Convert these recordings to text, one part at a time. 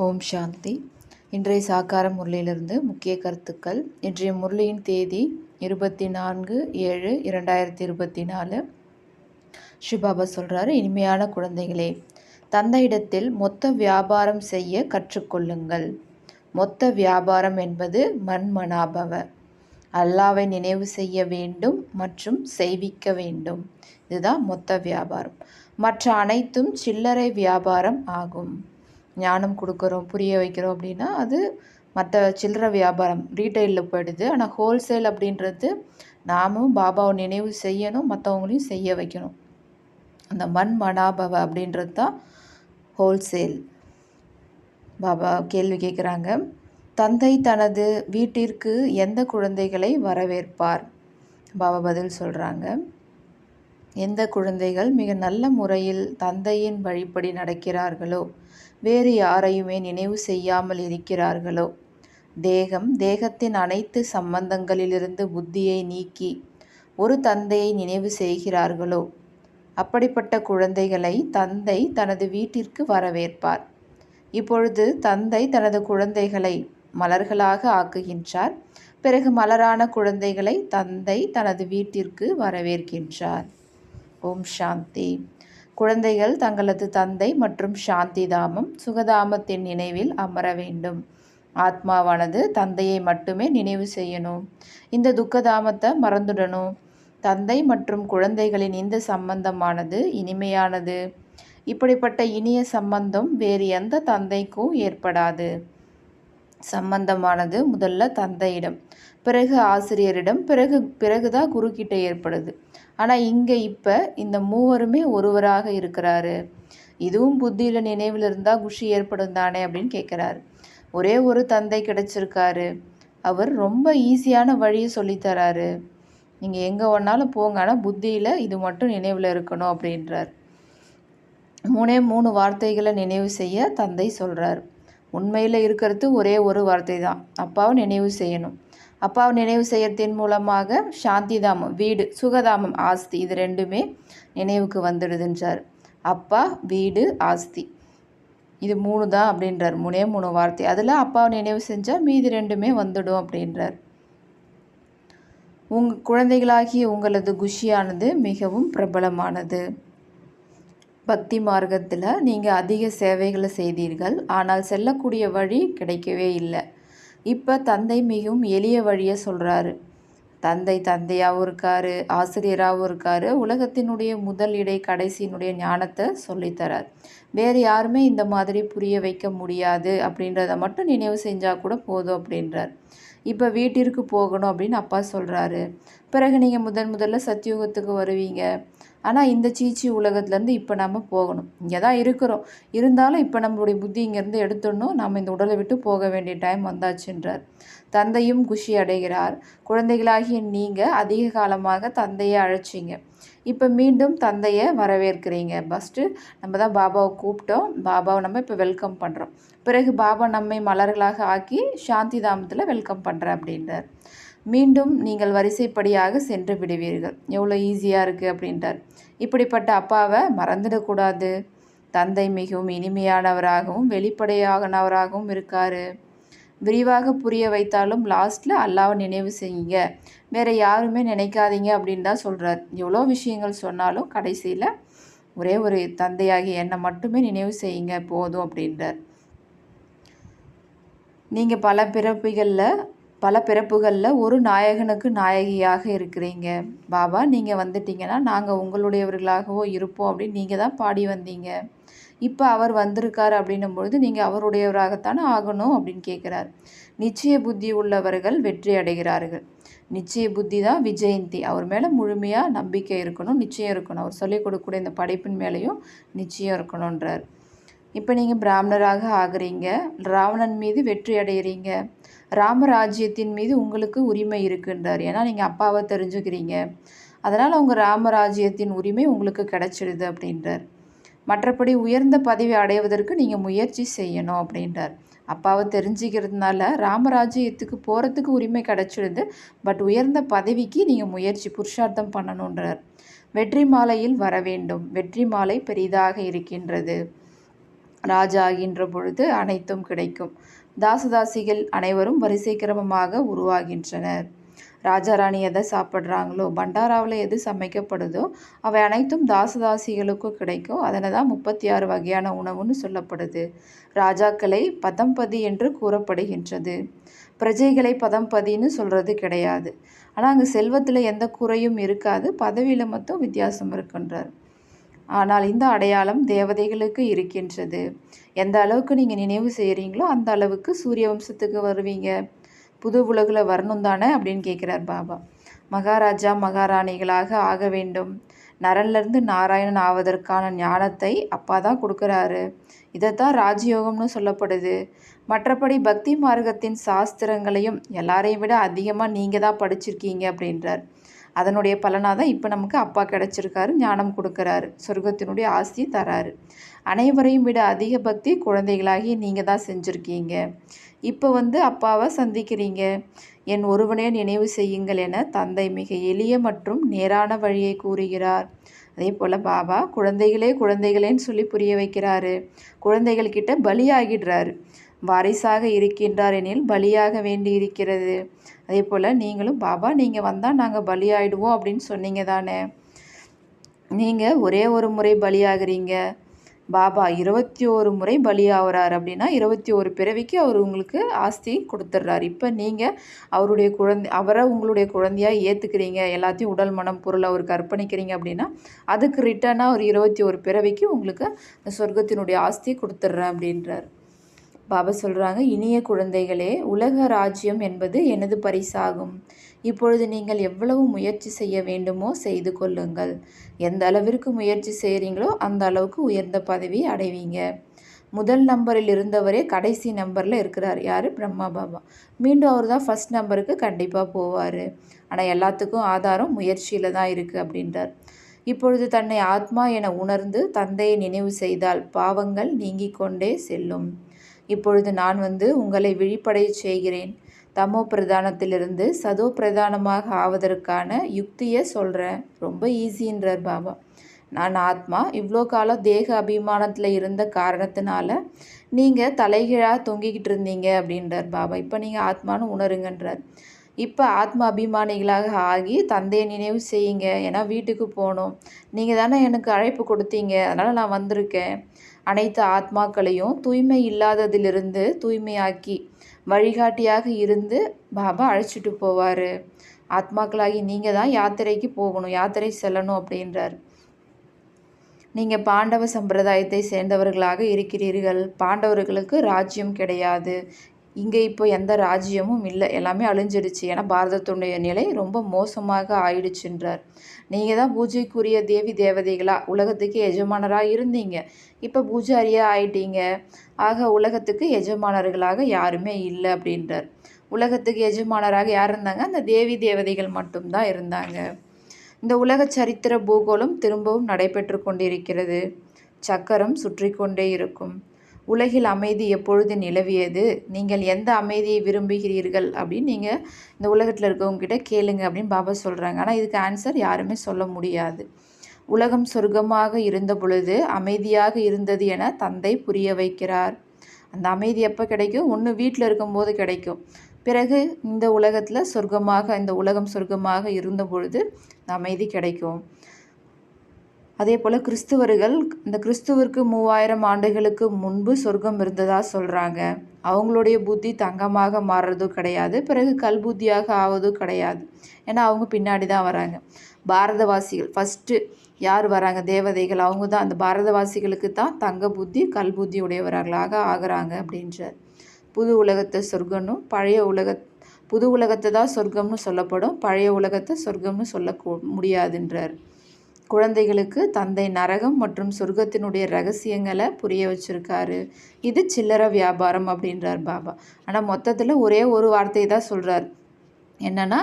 ஓம் சாந்தி. இன்றைய சாக்கார முரளியிலிருந்து முக்கிய கருத்துக்கள். இன்றைய முரளியின் தேதி 24/7/2024. ஸ்ரீபாபா சொல்கிறாரு, இனிமையான குழந்தைகளே, தந்தையிடத்தில் மொத்த வியாபாரம் செய்ய கற்றுக்கொள்ளுங்கள். மொத்த வியாபாரம் என்பது மன்மனாபவ, அல்லாவை நினைவு செய்ய வேண்டும் மற்றும் செய்விக்க வேண்டும். இதுதான் மொத்த வியாபாரம். மற்ற அனைத்தும் சில்லறை வியாபாரம் ஆகும். ஞானம் கொடுக்குறோம், புரிய வைக்கிறோம் அப்படின்னா அது மற்ற சில்லறை வியாபாரம் ரீட்டைலில் போயிடுது. ஆனால் ஹோல்சேல் அப்படின்றது நாமும் பாபாவை நினைவு செய்யணும், மற்றவங்களையும் செய்ய வைக்கணும். அந்த மன்மனாபவ அப்படின்றது தான் ஹோல்சேல். பாபா கேள்வி கேட்குறாங்க, தந்தை தனது வீட்டிற்கு எந்த குழந்தைகளை வரவேற்பார்? பாபா பதில் சொல்கிறாங்க, எந்த குழந்தைகள் மிக நல்ல முறையில் தந்தையின் வழிப்படி நடக்கிறார்களோ, வேறு யாரையுமே நினைவு செய்யாமல் இருக்கிறார்களோ, தேகத்தின் அனைத்து சம்பந்தங்களிலிருந்து புத்தியை நீக்கி ஒரு தந்தையை நினைவு செய்கிறார்களோ, அப்படிப்பட்ட குழந்தைகளை தந்தை தனது வீட்டிற்கு வரவேற்பார். இப்பொழுது தந்தை தனது குழந்தைகளை மலர்களாக ஆக்குகின்றார். பிறகு மலரான குழந்தைகளை தந்தை தனது வீட்டிற்கு வரவேற்கின்றார். ஓம் சாந்தி. குழந்தைகள் தங்களது தந்தை மற்றும் சாந்தி தாமம் சுகதாமத்தின் நினைவில் அமர வேண்டும். ஆத்மாவானது தந்தையை மட்டுமே நினைவு செய்யணும். இந்த துக்கதாமத்தை மறந்துடணும். தந்தை மற்றும் குழந்தைகளின் இந்த சம்பந்தமானது இனிமையானது. இப்படிப்பட்ட இனிய சம்பந்தம் வேறு எந்த தந்தைக்கும் ஏற்படாது. சம்பந்தமானது முதல்ல தந்தையிடம், பிறகு ஆசிரியரிடம், பிறகுதான் குரு கிட்ட ஏற்படுது. ஆனால் இங்கே இப்போ இந்த மூவருமே ஒருவராக இருக்கிறாரு. இதுவும் புத்தியில் நினைவில் இருந்தால் குஷி ஏற்படும் தானே அப்படின்னு கேட்குறாரு. ஒரே ஒரு தந்தை கிடைச்சிருக்காரு. அவர் ரொம்ப ஈஸியான வழியை சொல்லித்தராரு. நீங்கள் எங்கே வேணாலும் போங்க, ஆனால் புத்தியில் இது மட்டும் நினைவில் இருக்கணும் அப்படின்றார். 3 வார்த்தைகளை நினைவு செய்ய தந்தை சொல்கிறார். உண்மையில் இருக்கிறது ஒரே ஒரு வார்த்தை தான், அப்பாவை நினைவு செய்யணும். அப்பாவை நினைவு செய்யறதின் மூலமாக சாந்திதாமம், வீடு, சுகதாமம், ஆஸ்தி, இது ரெண்டுமே நினைவுக்கு வந்துடுதுன்றார். அப்பா, வீடு, ஆஸ்தி, இது 3 தான் அப்படின்றார். 3 வார்த்தை. அதில் அப்பாவை நினைவு செஞ்சால் மீதி ரெண்டுமே வந்துடும் அப்படின்றார். குழந்தைகளாகிய உங்களது குஷியானது மிகவும் பிரபலமானது. பக்தி மார்க்கத்தில் நீங்கள் அதிக சேவைகளை செய்தீர்கள், ஆனால் செல்லக்கூடிய வழி கிடைக்கவே இல்லை. இப்போ தந்தை மிகவும் எளிய வழியை சொல்கிறாரு. தந்தையாகவும் இருக்கார், ஆசிரியராகவும் இருக்கார். உலகத்தினுடைய முதல் இடை கடைசியினுடைய ஞானத்தை சொல்லித்தரார். வேறு யாருமே இந்த மாதிரி புரிய வைக்க முடியாது அப்படின்றத மட்டும் நினைவு செஞ்சால் கூட போதும் அப்படின்றார். இப்போ வீட்டிற்கு போகணும் அப்படின்னு அப்பா சொல்கிறாரு. பிறகு நீங்கள் முதல்ல சத்தியுகத்துக்கு வருவீங்க. ஆனால் இந்த சீச்சி உலகத்துலேருந்து இப்போ நம்ம போகணும். இங்கே தான் இருக்கிறோம், இருந்தாலும் இப்போ நம்மளுடைய புத்தி இங்கேருந்து எடுத்துடணும். நம்ம இந்த உடலை விட்டு போக வேண்டிய டைம் வந்தாச்சுன்றார். தந்தையும் குஷி அடைகிறார். குழந்தைகளாகிய நீங்கள் அதிக காலமாக தந்தையை அழைச்சிங்க, இப்போ மீண்டும் தந்தையை வரவேற்கிறீங்க. ஃபஸ்ட்டு நம்ம தான் பாபாவை கூப்பிட்டோம், பாபாவை நம்ம இப்போ வெல்கம் பண்ணுறோம். பிறகு பாபா நம்மை மலர்களாக ஆக்கி சாந்தி தாமத்தில் வெல்கம் பண்ணுறேன் அப்படின்றார். மீண்டும் நீங்கள் வரிசைப்படியாக சென்று விடுவீர்கள். எவ்வளோ ஈஸியாக இருக்குது அப்படின்றார். இப்படிப்பட்ட அப்பாவை மறந்துடக்கூடாது. தந்தை மிகவும் இனிமையானவராகவும் வெளிப்படையானவராகவும் இருக்கார். விரிவாக புரிய வைத்தாலும் லாஸ்ட்டில் அல்லாவை நினைவு செய்யுங்க, வேறு யாருமே நினைக்காதீங்க அப்படின்னு தான் சொல்கிறார். எவ்வளோ விஷயங்கள் சொன்னாலும் கடைசியில் ஒரே ஒரு தந்தையாகிய என்னை மட்டுமே நினைவு செய்யுங்க போதும் அப்படின்றார். நீங்கள் பல பிறப்புகளில் ஒரு நாயகனுக்கு நாயகியாக இருக்கிறீங்க. பாபா, நீங்கள் வந்துட்டீங்கன்னா நாங்கள் உங்களுடையவர்களாகவோ இருப்போம் அப்படின்னு நீங்கள் தான் பாடி வந்தீங்க. இப்போ அவர் வந்திருக்காரு அப்படின்னும்பொழுது நீங்கள் அவருடையவராகத்தானே ஆகணும் அப்படின்னு கேட்குறார். நிச்சய புத்தி உள்ளவர்கள் வெற்றி அடைகிறார்கள். நிச்சய புத்தி தான் விஜயந்தி. அவர் மேலே முழுமையாக நம்பிக்கை இருக்கணும், நிச்சயம் இருக்கணும். அவர் சொல்லிக் கொடுக்கக்கூடிய இந்த படைப்பின் மேலேயும் நிச்சயம் இருக்கணுன்றார். இப்போ நீங்கள் பிராமணராக ஆகுறீங்க, ராவணன் மீது வெற்றி அடைகிறீங்க. ராமராஜ்யத்தின் மீது உங்களுக்கு உரிமை இருக்குன்றார். ஏன்னா நீங்கள் அப்பாவை தெரிஞ்சுக்கிறீங்க, அதனால் உங்கள் ராமராஜ்யத்தின் உரிமை உங்களுக்கு கிடைச்சிடுது அப்படின்றார். மற்றபடி உயர்ந்த பதவி அடைவதற்கு நீங்கள் முயற்சி செய்யணும் அப்படின்றார். அப்பாவை தெரிஞ்சுக்கிறதுனால ராமராஜ்யத்துக்கு போகிறதுக்கு உரிமை கிடைச்சிடுது, பட் உயர்ந்த பதவிக்கு நீங்கள் முயற்சி புருஷார்த்தம் பண்ணணுன்றார். வெற்றி மாலையில் வர வேண்டும். வெற்றி மாலை பெரிதாக இருக்கின்றது. ராஜா ஆகின்ற பொழுது அனைத்தும் கிடைக்கும். தாசதாசிகள் அனைவரும் வரிசை கிரமமாக உருவாகின்றனர். ராஜா ராணி எதை சாப்பிட்றாங்களோ, பண்டாராவில் எது சமைக்கப்படுதோ அவை அனைத்தும் தாசதாசிகளுக்கும் கிடைக்கும். அதனை தான் 36 வகையான உணவுன்னு சொல்லப்படுது. ராஜாக்களை பதம்பதி என்று கூறப்படுகின்றது. பிரஜைகளை பதம்பதின்னு சொல்கிறது கிடையாது. ஆனால் அங்கே செல்வத்தில் எந்த குறையும் இருக்காது, பதவியில் மட்டும் வித்தியாசம் இருக்குன்றார். ஆனால் இந்த அடையாளம் தேவதைகளுக்கு இருக்கின்றது. எந்த அளவுக்கு நீங்கள் நினைவு செய்கிறீங்களோ அந்த அளவுக்கு சூரிய வம்சத்துக்கு வருவீங்க. புது உலகில் வரணும் தானே அப்படின்னு கேட்குறார் பாபா. மகாராஜா மகாராணிகளாக ஆக வேண்டும். நரன்லேருந்து நாராயணன் ஆவதற்கான ஞானத்தை அப்பா தான் கொடுக்குறாரு. இதைத்தான் ராஜயோகம்னு சொல்லப்படுது. மற்றபடி பக்தி மார்க்கத்தின் சாஸ்திரங்களையும் எல்லாரையும் விட அதிகமாக நீங்கள் தான் படிச்சிருக்கீங்க அப்படின்றார். அதனுடைய பலனாக தான் இப்போ நமக்கு அப்பா கிடச்சிருக்காரு, ஞானம் கொடுக்குறாரு, சொர்க்கத்தினுடைய ஆஸ்தி தராரு. அனைவரையும் விட அதிக பக்தி குழந்தைகளாகி நீங்கள் தான் செஞ்சுருக்கீங்க. இப்போ அப்பாவை சந்திக்கிறீங்க. என் ஒருவனே நினைவு செய்யுங்கள் என தந்தை மிக எளிய மற்றும் நேரான வழியை கூறுகிறார். அதே போல் பாபா குழந்தைகளே குழந்தைகளேன்னு சொல்லி புரிய வைக்கிறாரு. குழந்தைகள்கிட்ட பலியாகிடுறாரு. வாரிசாக இருக்கின்றார் எனில் பலியாக வேண்டி இருக்கிறது. அதே போல் நீங்களும் பாபா நீங்கள் வந்தால் நாங்கள் பலியாயிடுவோம் அப்படின்னு சொன்னீங்க தானே. நீங்கள் ஒரே ஒரு முறை பலியாகிறீங்க. பாபா 21 முறை பலியாகிறார் அப்படின்னா 21 பிறவிக்கு அவர் உங்களுக்கு ஆஸ்தி கொடுத்துட்றாரு. இப்போ நீங்கள் அவரை உங்களுடைய குழந்தையாக ஏற்றுக்கிறீங்க, எல்லாத்தையும் உடல் மனம் பொருள் அவருக்கு அர்ப்பணிக்கிறீங்க அப்படின்னா அதுக்கு ரிட்டர்னாக ஒரு 21 பிறவிக்கு உங்களுக்கு இந்த சொர்க்கத்தினுடைய ஆஸ்தி கொடுத்துட்றேன் அப்படின்றார். பாபா சொல்கிறாங்க, இனிய குழந்தைகளே, உலக ராஜ்யம் என்பது எனது பரிசாகும். இப்பொழுது நீங்கள் எவ்வளவு முயற்சி செய்ய வேண்டுமோ செய்து கொள்ளுங்கள். எந்த அளவிற்கு முயற்சி செய்கிறீங்களோ அந்த அளவுக்கு உயர்ந்த பதவி அடைவீங்க. முதல் நம்பரில் இருந்தவரே கடைசி நம்பரில் இருக்கிறார். யார்? பிரம்மா பாபா. மீண்டும் அவர் தான் ஃபஸ்ட் நம்பருக்கு கண்டிப்பாக போவார். ஆனால் எல்லாத்துக்கும் ஆதாரம் முயற்சியில் தான் இருக்குது அப்படின்றார். இப்பொழுது தன்னை ஆத்மா என உணர்ந்து தந்தையை நினைவு செய்தால் பாவங்கள் நீங்கிக் கொண்டே செல்லும். இப்பொழுது நான் உங்களை விழிப்படைய செய்கிறேன். தமோ பிரதானத்திலிருந்து சதோ பிரதானமாக ஆவதற்கான யுக்தியை சொல்கிறேன். ரொம்ப ஈஸின்றார் பாபா. நான் ஆத்மா, இவ்வளோ காலம் தேக அபிமானத்தில் இருந்த காரணத்தினால நீங்கள் தலைகீழாக தொங்கிக்கிட்டு இருந்தீங்க அப்படின்றார் பாபா. இப்போ நீங்கள் ஆத்மானு உணருங்கன்றார். இப்போ ஆத்ம அபிமானிகளாக ஆகி தந்தையை நினைவு செய்யுங்க. ஏன்னா வீட்டுக்கு போகணும். நீங்கள் தானே எனக்கு அழைப்பு கொடுத்தீங்க, அதனால் நான் வந்திருக்கேன். அனைத்து ஆத்மாக்களையும் தூய்மை இல்லாததிலிருந்து தூய்மையாக்கி வழிகாட்டியாக இருந்து பாபா அழைச்சிட்டு போவார். ஆத்மாக்களாகி நீங்கள் தான் யாத்திரைக்கு போகணும், யாத்திரை செல்லணும் அப்படின்றார். நீங்கள் பாண்டவ சம்பிரதாயத்தை சேர்ந்தவர்களாக இருக்கிறீர்கள். பாண்டவர்களுக்கு ராஜ்யம் கிடையாது. இங்கே இப்போ எந்த ராஜ்யமும் இல்லை, எல்லாமே அழிஞ்சிடுச்சு. ஏன்னா பாரதத்துடைய நிலை ரொம்ப மோசமாக ஆயிடுச்சுன்றார். நீங்கள் தான் பூஜைக்குரிய தேவி தேவதைகளாக உலகத்துக்கு எஜமானராக இருந்தீங்க. இப்போ பூஜாரியாக ஆயிட்டீங்க. ஆக உலகத்துக்கு எஜமானர்களாக யாருமே இல்லை அப்படின்றார். உலகத்துக்கு எஜமானராக யார் இருந்தாங்க? அந்த தேவி தேவதைகள் மட்டும்தான் இருந்தாங்க. இந்த உலக சரித்திர பூகோளம் திரும்பவும் நடைபெற்று கொண்டிருக்கிறது. சக்கரம் சுற்றி கொண்டே இருக்கும். உலகில் அமைதி எப்பொழுது நிலவியது? நீங்கள் எந்த அமைதியை விரும்புகிறீர்கள் அப்படின்னு நீங்கள் இந்த உலகத்தில் இருக்கவங்ககிட்ட கேளுங்க அப்படின்னு பாபா சொல்கிறாங்க. ஆனால் இதுக்கு ஆன்சர் யாருமே சொல்ல முடியாது. உலகம் சொர்க்கமாக இருந்த பொழுது அமைதியாக இருந்தது என தந்தை புரிய வைக்கிறார். அந்த அமைதி எப்போ கிடைக்கும்? ஒன்று வீட்டில் இருக்கும்போது கிடைக்கும். பிறகு இந்த உலகத்தில் இந்த உலகம் சொர்க்கமாக இருந்த பொழுது இந்த அமைதி கிடைக்கும். அதே போல் கிறிஸ்துவர்கள் இந்த கிறிஸ்துவிற்கு 3000 ஆண்டுகளுக்கு முன்பு சொர்க்கம் இருந்ததாக சொல்கிறாங்க. அவங்களுடைய புத்தி தங்கமாக மாறுறதும் கிடையாது, பிறகு கல் புத்தியாக ஆவதும் கிடையாது. ஏன்னா அவங்க பின்னாடி தான் வராங்க. பாரதவாசிகள் ஃபஸ்ட்டு யார் வராங்க? தேவதைகள். அவங்க தான் அந்த பாரதவாசிகளுக்கு தான் தங்க புத்தி கல் புத்தி உடையவர்களாக ஆகிறாங்க அப்படின்றார். புது உலகத்தை சொர்க்கம்னும் புது உலகத்தை தான் சொர்க்கம்னு சொல்லப்படும், பழைய உலகத்தை சொர்க்கம்னு சொல்ல முடியாதுன்றார். குழந்தைகளுக்கு தந்தை நரகம் மற்றும் சொர்க்கத்தினுடைய ரகசியங்களை புரிய வச்சுருக்காரு. இது சில்லறை வியாபாரம் அப்படின்றார் பாபா. ஆனால் மொத்தத்தில் ஒரே ஒரு வார்த்தையை தான் சொல்கிறார். என்னென்னா,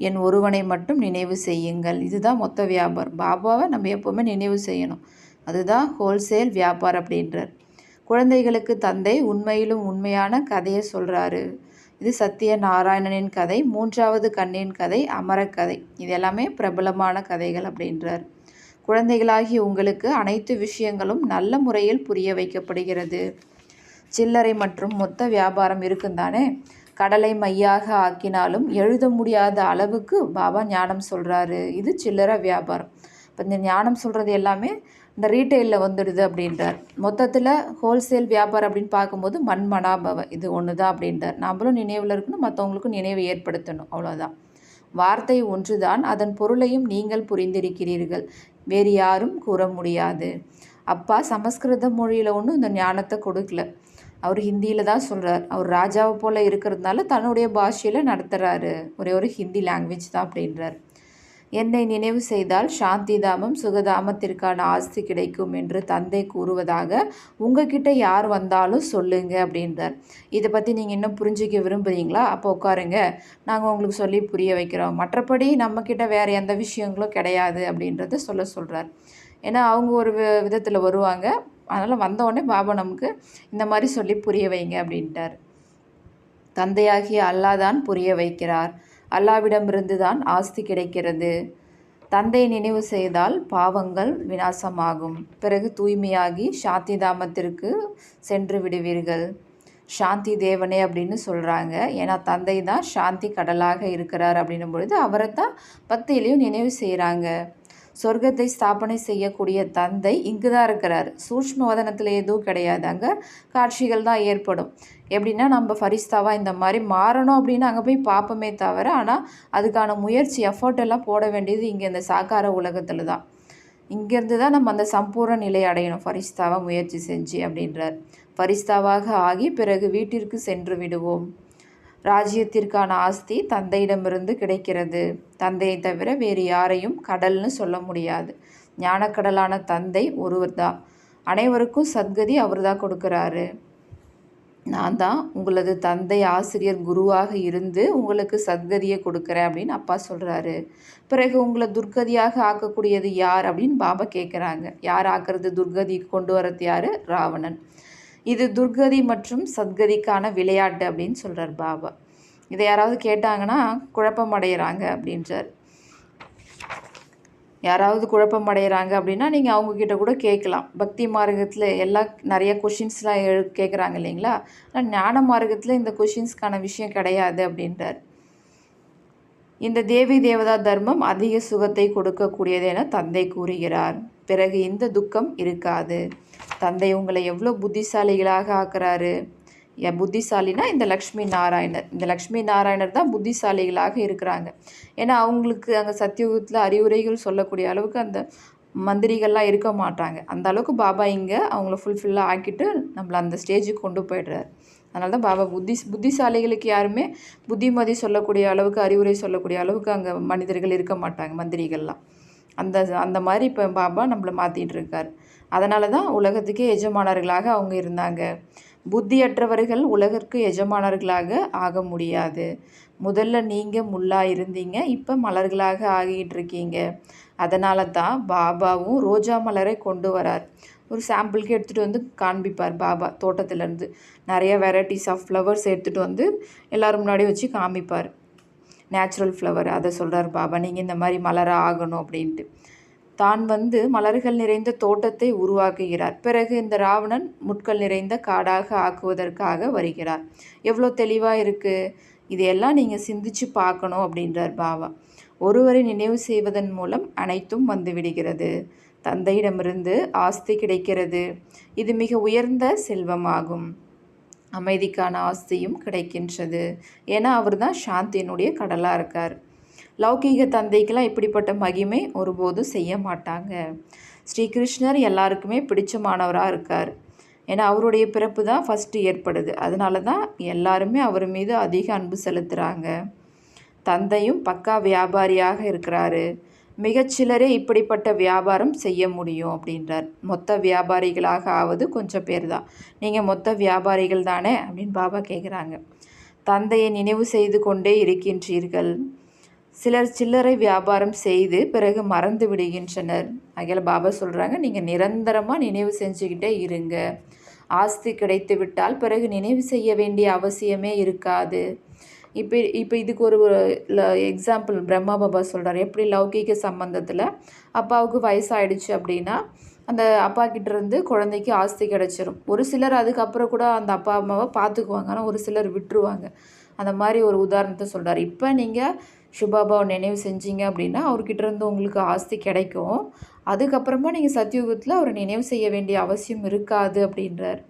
என் ஒருவனை மட்டும் நினைவு செய்யுங்கள். இதுதான் மொத்த வியாபாரம். பாபாவை நம்ம எப்போவுமே நினைவு செய்யணும். அதுதான் ஹோல்சேல் வியாபாரம் அப்படின்றார். குழந்தைகளுக்கு தந்தை உண்மையிலும் உண்மையான கதையை சொல்கிறாரு. இது சத்திய நாராயணனின் கதை, 3வது கண்ணின் கதை, அமரக்கதை. இது எல்லாமே பிரபலமான கதைகள் அப்படின்றார். குழந்தைகளாகிய உங்களுக்கு அனைத்து விஷயங்களும் நல்ல முறையில் புரிய வைக்கப்படுகிறது. சில்லறை மற்றும் மொத்த வியாபாரம் இருக்கும் தானே. கடலை மையாக ஆக்கினாலும் எழுத முடியாத அளவுக்கு பாபா ஞானம் சொல்கிறாரு. இது சில்லறை வியாபாரம். இப்போ இந்த ஞானம் சொல்கிறது எல்லாமே இந்த ரீட்டெயிலில் வந்துடுது அப்படின்றார். மொத்தத்தில் ஹோல்சேல் வியாபாரம் அப்படின்னு பார்க்கும்போது மண்மனாபவ இது ஒன்று தான் அப்படின்றார். நம்மளும் நினைவில் இருக்கணும், மற்றவங்களுக்கும் நினைவு ஏற்படுத்தணும், அவ்வளோதான். வார்த்தை ஒன்றுதான், அதன் பொருளையும் நீங்கள் புரிந்திருக்கிறீர்கள், வேறு யாரும் கூற முடியாது. அப்பா சமஸ்கிருத மொழியில் ஒன்றும் இந்த ஞானத்தை கொடுக்கல, அவர் ஹிந்தியில் தான் சொல்கிறார். அவர் ராஜாவை போல் இருக்கிறதுனால தன்னுடைய பாஷையில் நடத்துகிறாரு, ஒரே ஒரு ஹிந்தி லாங்குவேஜ் தான் அப்படின்றார். என்னை நினைவு செய்தால் சாந்தி தாமம் சுகதாமத்திற்கான ஆஸ்தி கிடைக்கும் என்று தந்தை கூறுவதாக உங்ககிட்ட யார் வந்தாலும் சொல்லுங்க அப்படின்றார். இதை பற்றி நீங்கள் இன்னும் புரிஞ்சிக்க விரும்புகிறீங்களா? அப்போ உட்காருங்க, நாங்கள் உங்களுக்கு சொல்லி புரிய வைக்கிறோம். மற்றபடி நம்மக்கிட்ட வேறு எந்த விஷயங்களும் கிடையாது அப்படின்றத சொல்கிறார். ஏன்னா அவங்க ஒரு விதத்தில் வருவாங்க, அதனால் வந்தவுடனே பாபா நமக்கு இந்த மாதிரி சொல்லி புரிய வைங்க அப்படின்ட்டார். தந்தையாகிய அல்லாஹ் தான் புரிய வைக்கிறார். அல்லாவிடமிருந்து தான் ஆஸ்தி கிடைக்கிறது. தந்தை நினைவு செய்தால் பாவங்கள் விநாசமாகும். பிறகு தூய்மையாகி சாந்தி தாமத்திற்கு சென்று விடுவீர்கள். சாந்தி தேவனே அப்படின்னு சொல்கிறாங்க. ஏன்னா தந்தை தான் சாந்தி கடலாக இருக்கிறார் அப்படின்னும் பொழுது அவரை தான் பக்தியிலையும் நினைவு செய்கிறாங்க. சொர்க்கத்தை ஸ்தாபனை செய்யக்கூடிய தந்தை இங்கு தான் இருக்கிறார். சூட்ச்ம வதனத்தில் எதுவும் கிடையாது, அங்கே காட்சிகள் தான் ஏற்படும். எப்படின்னா நம்ம ஃபரிஸ்தாவாக இந்த மாதிரி மாறணும் அப்படின்னு அங்கே போய் பார்ப்போமே தவிர, ஆனால் அதுக்கான முயற்சி எஃபர்ட் எல்லாம் போட வேண்டியது இங்கே இந்த சாக்கார உலகத்தில் தான். இங்கேருந்து தான் நம்ம அந்த சம்பூர்ண நிலை அடையணும், ஃபரிஸ்தாவாக முயற்சி செஞ்சு அப்படின்றார். ஃபரிஸ்தாவாக ஆகி பிறகு வீட்டிற்கு சென்று விடுவோம். ராஜ்யத்திற்கான ஆஸ்தி தந்தையிடமிருந்து கிடைக்கிறது. தந்தையை தவிர வேறு யாரையும் கடல்னு சொல்ல முடியாது. ஞானக்கடலான தந்தை ஒருவர் தான். அனைவருக்கும் சத்கதி அவர் தான் கொடுக்குறாரு. நான் தான் உங்களது தந்தை ஆசிரியர் குருவாக இருந்து உங்களுக்கு சத்கதியை கொடுக்குறேன் அப்படின்னு அப்பா சொல்கிறாரு. பிறகு உங்களை துர்கதியாக ஆக்கக்கூடியது யார் அப்படின்னு பாபா கேட்குறாங்க. யார் ஆக்கிறது? துர்கதி கொண்டு வரது யார்? ராவணன். இது துர்கதி மற்றும் சத்கதிக்கான விளையாட்டு அப்படின்னு சொல்கிறார் பாபா. இதை யாராவது கேட்டாங்கன்னா குழப்பம் அடைகிறாங்க அப்படின்றார். யாராவது குழப்பம் அடைகிறாங்க அப்படின்னா நீங்கள் அவங்கக்கிட்ட கூட கேட்கலாம். பக்தி மார்க்கத்தில் நிறைய கொஷின்ஸ்லாம் கேட்குறாங்க இல்லைங்களா? ஆனால் ஞான மார்க்கத்தில் இந்த கொஷின்ஸ்க்கான விஷயம் கிடையாது அப்படின்றார். இந்த தேவி தேவதா தர்மம் அதிக சுகத்தை கொடுக்கக்கூடியது என தந்தை கூறுகிறார். பிறகு இந்த துக்கம் இருக்காது. தந்தை உங்களை எவ்வளோ புத்திசாலிகளாக ஆக்குறாரு. புத்திசாலினா இந்த லக்ஷ்மி நாராயணர். இந்த லக்ஷ்மி நாராயணர் தான் புத்திசாலிகளாக இருக்கிறாங்க. ஏன்னா அவங்களுக்கு அங்கே சத்தியுகத்தில் அறிவுரைகள் சொல்லக்கூடிய அளவுக்கு அந்த மந்திரிகள்லாம் இருக்க மாட்டாங்க. அந்த அளவுக்கு பாபா இங்கே அவங்கள ஃபுல்ஃபில்லாக ஆக்கிட்டு நம்மளை அந்த ஸ்டேஜுக்கு கொண்டு போய்டுறாரு. அதனால தான் பாபா புத்திசாலிகளுக்கு யாருமே புத்திமதி சொல்லக்கூடிய அளவுக்கு, அறிவுரை சொல்லக்கூடிய அளவுக்கு அங்கே மனிதர்கள் இருக்க மாட்டாங்க, மந்திரிகள்லாம். அந்த மாதிரி இப்போ பாபா நம்மளை மாற்றிட்டு இருக்கார். அதனால தான் உலகத்துக்கே எஜமானர்களாக அவங்க இருந்தாங்க. புத்தியற்றவர்கள் உலகிற்கு எஜமானர்களாக ஆக முடியாது. முதல்ல நீங்கள் முள்ளாக இருந்தீங்க, இப்போ மலர்களாக ஆகிட்டு இருக்கீங்க. அதனால தான் பாபாவும் ரோஜா மலரை கொண்டு வரார். ஒரு சாம்பிளுக்கு எடுத்துகிட்டு வந்து காண்பிப்பார் பாபா. தோட்டத்திலேருந்து நிறைய வெரைட்டிஸ் ஆஃப் ஃப்ளவர்ஸ் எடுத்துகிட்டு வந்து எல்லோரும் முன்னாடி வச்சு காமிப்பார். நேச்சுரல் ஃப்ளவர் அதை சொல்கிறார் பாபா, நீங்கள் இந்த மாதிரி மலராக ஆகணும் அப்படின்ட்டு. தான் வந்து மலர்கள் நிறைந்த தோட்டத்தை உருவாக்குகிறார். பிறகு இந்த ராவணன் முட்கள் நிறைந்த காடாக ஆக்குவதற்காக வருகிறார். எவ்வளோ தெளிவாக இருக்குது, இதையெல்லாம் நீங்கள் சிந்திச்சு பார்க்கணும் அப்படின்றார் பாபா. ஒருவரை நினைவு செய்வதன் மூலம் அனைத்தும் வந்துவிடுகிறது. தந்தையிடமிருந்து ஆஸ்தி கிடைக்கிறது. இது மிக உயர்ந்த செல்வமாகும். அமைதிக்கான ஆஸ்தியும் கிடைக்கின்றது. ஏன்னா அவர் தான் சாந்தியினுடைய கடலாக இருக்கார். லௌகீக தந்தைக்கெல்லாம் இப்படிப்பட்ட மகிமை ஒருபோதும் செய்ய மாட்டாங்க. ஸ்ரீகிருஷ்ணர் எல்லாருக்குமே பிடிச்சமானவராக இருக்கார். ஏன்னா அவருடைய பிறப்பு தான் ஃபஸ்ட்டு ஏற்படுது. அதனால தான் எல்லாருமே அவர் மீது அதிக அன்பு செலுத்துகிறாங்க. தந்தையும் பக்கா வியாபாரியாக இருக்கிறாரு. மிகச்சிலரே இப்படிப்பட்ட வியாபாரம் செய்ய முடியும் அப்படின்றார். மொத்த வியாபாரிகளாக ஆவது கொஞ்சம் பேர் தான். நீங்கள் மொத்த வியாபாரிகள் தானே அப்படின்னு பாபா கேட்குறாங்க. தந்தையை நினைவு செய்து கொண்டே இருக்கின்றீர்கள். சிலர் சில்லறை வியாபாரம் செய்து பிறகு மறந்து விடுகின்றனர். அகில பாபா சொல்கிறாங்க, நீங்கள் நிரந்தரமாக நினைவு செஞ்சுக்கிட்டே இருங்க. ஆஸ்தி கிடைத்து விட்டால் பிறகு நினைவு செய்ய வேண்டிய அவசியமே இருக்காது. இப்போ இப்போ இதுக்கு ஒரு எக்ஸாம்பிள் பிரம்மா பாபா சொல்கிறார். எப்படி லௌகீக சம்பந்தத்தில் அப்பாவுக்கு வயசாயிடுச்சு அப்படின்னா அந்த அப்பா கிட்டேருந்து குழந்தைக்கு ஆஸ்தி கிடச்சிரும். ஒரு சிலர் அதுக்கப்புறம் கூட அந்த அப்பா அம்மாவை பார்த்துக்குவாங்க, ஆனால் ஒரு சிலர் விட்டுருவாங்க. அந்த மாதிரி ஒரு உதாரணத்தை சொல்கிறார். இப்போ நீங்கள் சிவபாபாவை நினைவு செஞ்சீங்க அப்படின்னா அவர்கிட்டருந்து உங்களுக்கு ஆஸ்தி கிடைக்கும். அதுக்கப்புறமா நீங்கள் சத்தியுகத்தில் அவரை நினைவு செய்ய வேண்டிய அவசியம் இருக்காது அப்படின்றார்.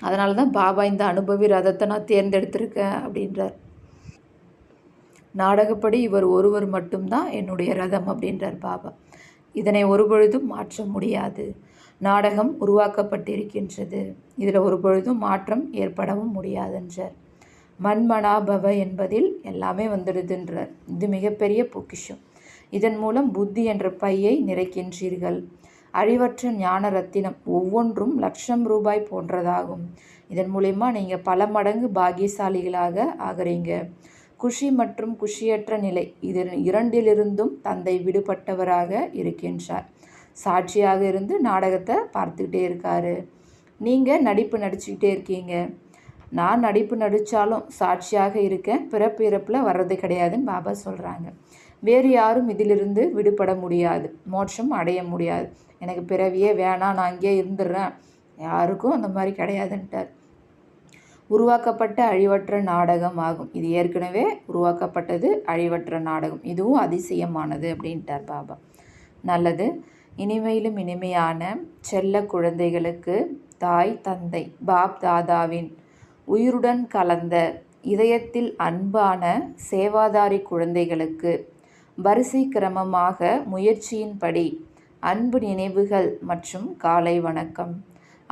அதனால தான் பாபா இந்த அனுபவி ரதத்தை நான் தேர்ந்தெடுத்திருக்கேன் அப்படின்றார். நாடகப்படி இவர் ஒருவர் மட்டும்தான் என்னுடைய ரதம் அப்படின்றார் பாபா. இதனை ஒருபொழுதும் மாற்ற முடியாது. நாடகம் உருவாக்கப்பட்டிருக்கின்றது, இதில் ஒருபொழுதும் மாற்றம் ஏற்படவும் முடியாதுன்றார். மண்மனாபவ என்பதில் எல்லாமே வந்துடுதுன்றார். இது மிகப்பெரிய பொக்கிஷம். இதன் மூலம் புத்தி என்ற பையை நிறைக்கின்றீர்கள். அழிவற்ற ஞான ரத்தினம் ஒவ்வொன்றும் ₹1,00,000 போன்றதாகும். இதன் மூலயமா நீங்கள் பல மடங்கு பாக்கியசாலிகளாக ஆகிறீங்க. குஷி மற்றும் குஷியற்ற நிலை, இது இரண்டிலிருந்தும் தந்தை விடுபட்டவராக இருக்கின்றார். சாட்சியாக இருந்து நாடகத்தை பார்த்துக்கிட்டே இருக்காரு. நீங்கள் நடிப்பு நடிச்சுக்கிட்டே இருக்கீங்க. நான் நடிப்பு நடித்தாலும் சாட்சியாக இருக்கேன், பிறப்பு இறப்பில் வர்றது கிடையாதுன்னு பாபா சொல்கிறாங்க. வேறு யாரும் இதிலிருந்து விடுபட முடியாது, மோட்சம் அடைய முடியாது. எனக்கு பிறவியே வேணாம், நான் அங்கேயே இருந்துடுறேன், யாருக்கும் அந்த மாதிரி கிடையாதுன்ட்டார். உருவாக்கப்பட்ட அழிவற்ற நாடகம் ஆகும். இது ஏற்கனவே உருவாக்கப்பட்டது அழிவற்ற நாடகம், இதுவும் அதிசயமானது அப்படின்ட்டார் பாபா. நல்லது. இனிமையிலும் இனிமையான செல்ல குழந்தைகளுக்கு தாய் தந்தை பாப் தாதாவின் உயிருடன் கலந்த இதயத்தில் அன்பான சேவாதாரி குழந்தைகளுக்கு வரிசை கிரமமாக முயற்சியின்படி அன்பு நினைவுகள் மற்றும் காலை வணக்கம்.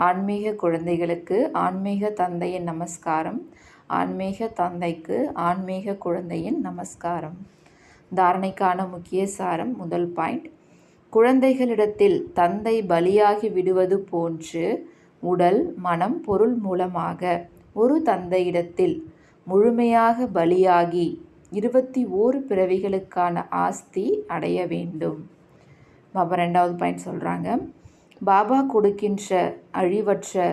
ஆன்மீக குழந்தைகளுக்கு ஆன்மீக தந்தையின் நமஸ்காரம். ஆன்மீக தந்தைக்கு ஆன்மீக குழந்தையின் நமஸ்காரம். தாரணைக்கான முக்கிய சாரம். முதல் பாயிண்ட், குழந்தைகளிடத்தில் தந்தை பலியாகி விடுவது போன்று உடல் மனம் பொருள் மூலமாக ஒரு தந்தையிடத்தில் முழுமையாக பலியாகி 21 பிறவிகளுக்கான ஆஸ்தி அடைய வேண்டும். பாபா ரெண்டாவது பாயிண்ட் சொல்கிறாங்க, பாபா கொடுக்கின்ற அழிவற்ற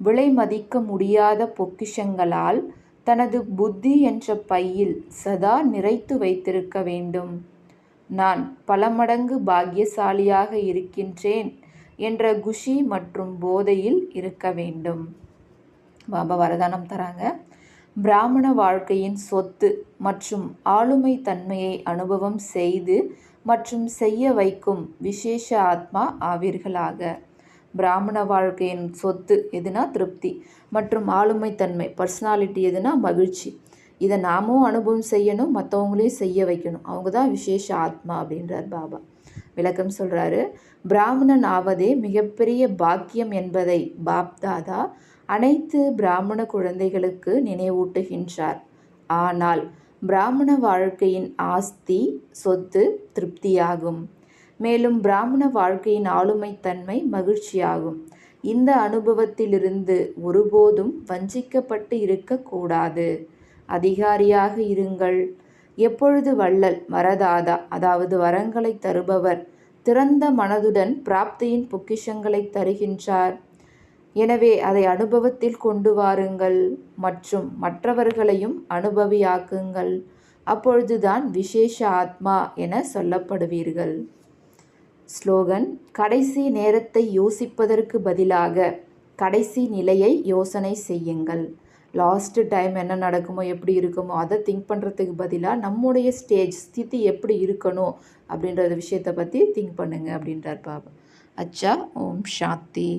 விலை மதிக்க முடியாத பொக்கிஷங்களால் தனது புத்தி என்ற பையில் சதா நிறைத்து வைத்திருக்க வேண்டும். நான் பல மடங்கு பாக்கியசாலியாக இருக்கின்றேன் என்ற குஷி மற்றும் போதையில் இருக்க வேண்டும். பாபா வரதானம் தராங்க. பிராமண வாழ்க்கையின் சொத்து மற்றும் ஆளுமை தன்மையை அனுபவம் செய்து மற்றும் செய்ய வைக்கும் விசேஷ ஆத்மா ஆவீர்களாக. பிராமண வாழ்க்கையின் சொத்து எதுனா திருப்தி, மற்றும் ஆளுமை தன்மை பர்சனாலிட்டி எதுனா மகிழ்ச்சி. இதை நாமும் அனுபவம் செய்யணும், மற்றவங்களையும் செய்ய வைக்கணும். அவங்க தான் விசேஷ ஆத்மா அப்படின்றார் பாபா. விளக்கம் சொல்கிறாரு. பிராமணன் ஆவதே மிகப்பெரிய பாக்கியம் என்பதை பாப் தாதா அனைத்து பிராமண குழந்தைகளுக்கு நினைவூட்டுகின்றார். ஆனால் பிராமண வாழ்க்கையின் ஆஸ்தி சொத்து திருப்தியாகும். மேலும் பிராமண வாழ்க்கையின் ஆளுமைத்தன்மை மகிழ்ச்சியாகும். இந்த அனுபவத்திலிருந்து ஒருபோதும் வஞ்சிக்கப்பட்டு இருக்கக்கூடாது. அதிகாரியாக இருங்கள். எப்பொழுது வள்ளல் வரதாதா, அதாவது வரங்களை தருபவர், திறந்த மனதுடன் பிராப்தியின் பொக்கிஷங்களை தருகின்றார். எனவே அதை அனுபவத்தில் கொண்டு வாருங்கள் மற்றும் மற்றவர்களையும் அனுபவியாக்குங்கள். அப்பொழுதுதான் விசேஷ ஆத்மா என சொல்லப்படுவீர்கள். ஸ்லோகன்: கடைசி நேரத்தை யோசிப்பதற்கு பதிலாக கடைசி நிலையை யோசனை செய்யுங்கள். லாஸ்ட் டைம் என்ன நடக்குமோ எப்படி இருக்குமோ அதை திங்க் பண்ணுறதுக்கு பதிலாக நம்முடைய ஸ்திதி எப்படி இருக்கணும் அப்படின்ற விஷயத்தை பற்றி திங்க் பண்ணுங்க அப்படின்றார் பாபா. அச்சா. ஓம் சாந்தி.